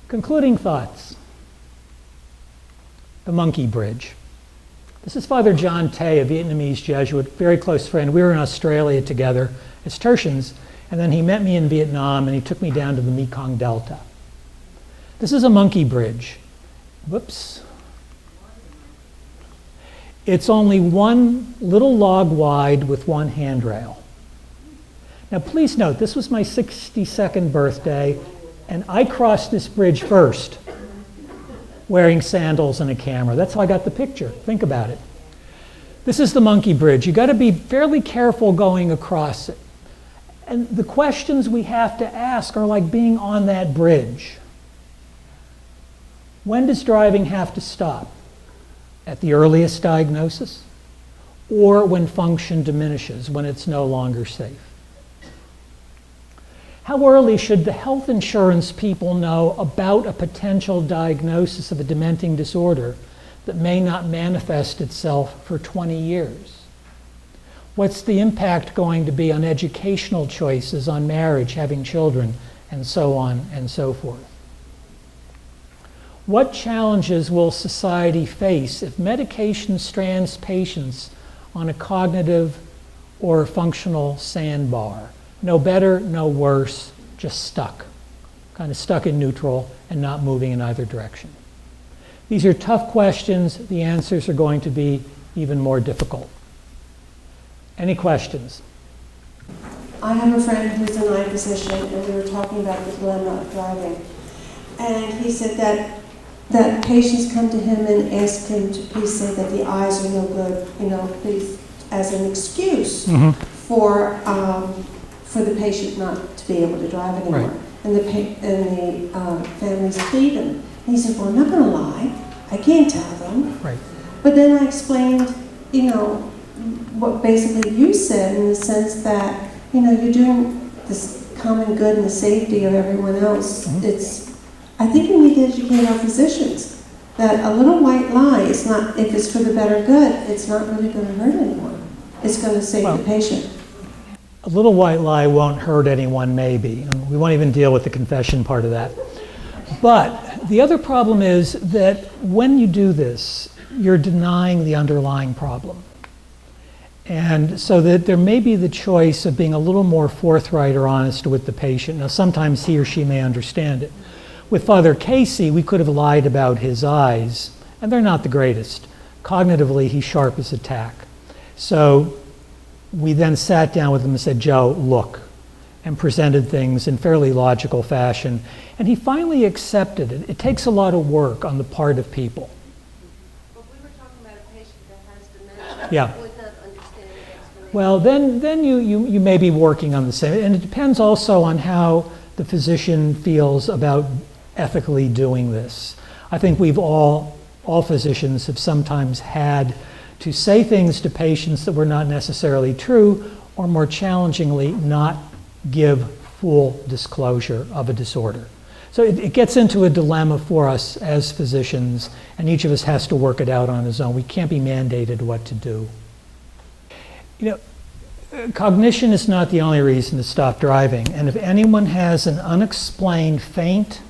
Concluding thoughts. The Monkey Bridge. This is Father John Tay, a Vietnamese Jesuit, very close friend. We were in Australia together as tertians, and then he met me in Vietnam and he took me down to the Mekong Delta. This is a monkey bridge. Whoops. It's only one little log wide with one handrail. Now please note, this was my 62nd birthday, and I crossed this bridge first, wearing sandals and a camera. That's how I got the picture. Think about it. This is the monkey bridge. You got to be fairly careful going across it. And the questions we have to ask are like being on that bridge. When does driving have to stop? At the earliest diagnosis? Or when function diminishes, when it's no longer safe? How early should the health insurance people know about a potential diagnosis of a dementing disorder that may not manifest itself for 20 years? What's the impact going to be on educational choices, on marriage, having children, and so on and so forth? What challenges will society face if medication strands patients on a cognitive or functional sandbar? No better, no worse, just stuck. Kind of stuck in neutral and not moving in either direction. These are tough questions. The answers are going to be even more difficult. Any questions? I have a friend who's an eye physician, and we were talking about the dilemma of driving. And he said that patients come to him and ask him to please say that the eyes are no good, please, as an excuse for the patient not to be able to drive anymore. Right. And the families plead him. And he said, well, I'm not going to lie. I can't tell them. Right. But then I explained, what basically you said, in the sense that, you're doing this common good and the safety of everyone else. I think we need to educate our physicians that a little white lie is not, if it's for the better good, it's not really going to hurt anyone. It's going to save the patient. A little white lie won't hurt anyone, maybe. And we won't even deal with the confession part of that. But the other problem is that when you do this, you're denying the underlying problem. And so that there may be the choice of being a little more forthright or honest with the patient. Now, sometimes he or she may understand it. With Father Casey, we could have lied about his eyes, and they're not the greatest. Cognitively, he's sharp as a tack. So we then sat down with him and said, Joe, look, and presented things in fairly logical fashion. And he finally accepted it. It takes a lot of work on the part of people. But we were talking about a patient that has dementia. Yeah. With not understanding the explanation. Well, then you may be working on the same. And it depends also on how the physician feels about ethically doing this. I think all physicians have sometimes had to say things to patients that were not necessarily true, or more challengingly, not give full disclosure of a disorder. So it gets into a dilemma for us as physicians, and each of us has to work it out on his own. We can't be mandated what to do. Cognition is not the only reason to stop driving, and if anyone has an unexplained faint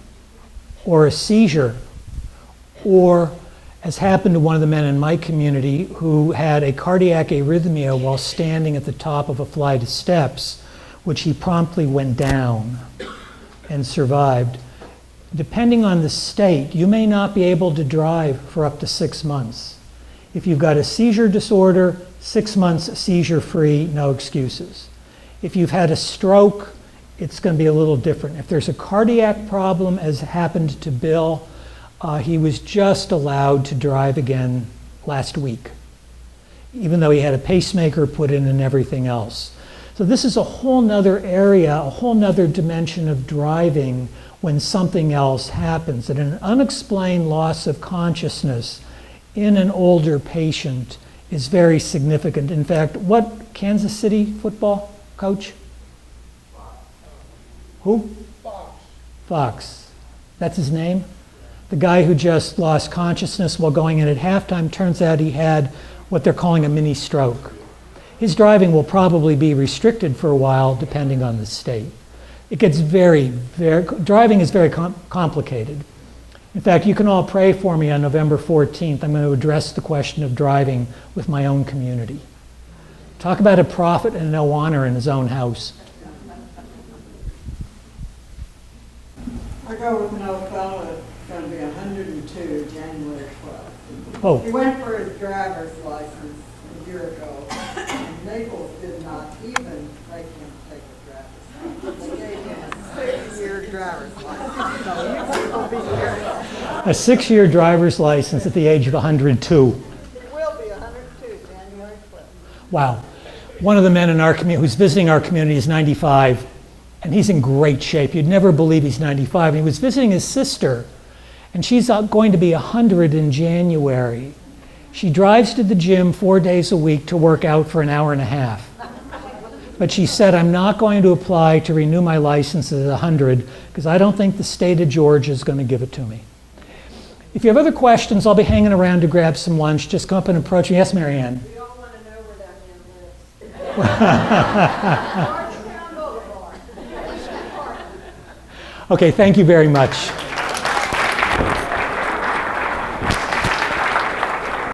or a seizure, or as happened to one of the men in my community who had a cardiac arrhythmia while standing at the top of a flight of steps, which he promptly went down and survived. Depending on the state, you may not be able to drive for up to 6 months. If you've got a seizure disorder, 6 months seizure-free, no excuses. If you've had a stroke, it's going to be a little different. If there's a cardiac problem, as happened to Bill, he was just allowed to drive again last week, even though he had a pacemaker put in and everything else. So this is a whole nother area, a whole nother dimension of driving when something else happens. And an unexplained loss of consciousness in an older patient is very significant. In fact, what Kansas City football coach? Who? Fox. That's his name? The guy who just lost consciousness while going in at halftime, turns out he had what they're calling a mini stroke. His driving will probably be restricted for a while depending on the state. It gets driving is very complicated. In fact, you can all pray for me on November 14th. I'm going to address the question of driving with my own community. Talk about a prophet and no honor in his own house. I go with an old fellow that's going to be 102 January 12th. Oh, He went for his driver's license a year ago, and Naples did not even make him take a driver's license. They gave him a 6-year driver's license, so he will be here. a 6-year driver's license at the age of 102. He will be 102 January 12th. Wow. One of the men in our community who's visiting our community is 95, and he's in great shape. You'd never believe he's 95. And he was visiting his sister, and she's going to be 100 in January. She drives to the gym 4 days a week to work out for an hour and a half. But she said, I'm not going to apply to renew my license at 100 because I don't think the state of Georgia is going to give it to me. If you have other questions, I'll be hanging around to grab some lunch. Just come up and approach me. Yes, Mary Ann? We all want to know where that man lives. Okay, thank you very much.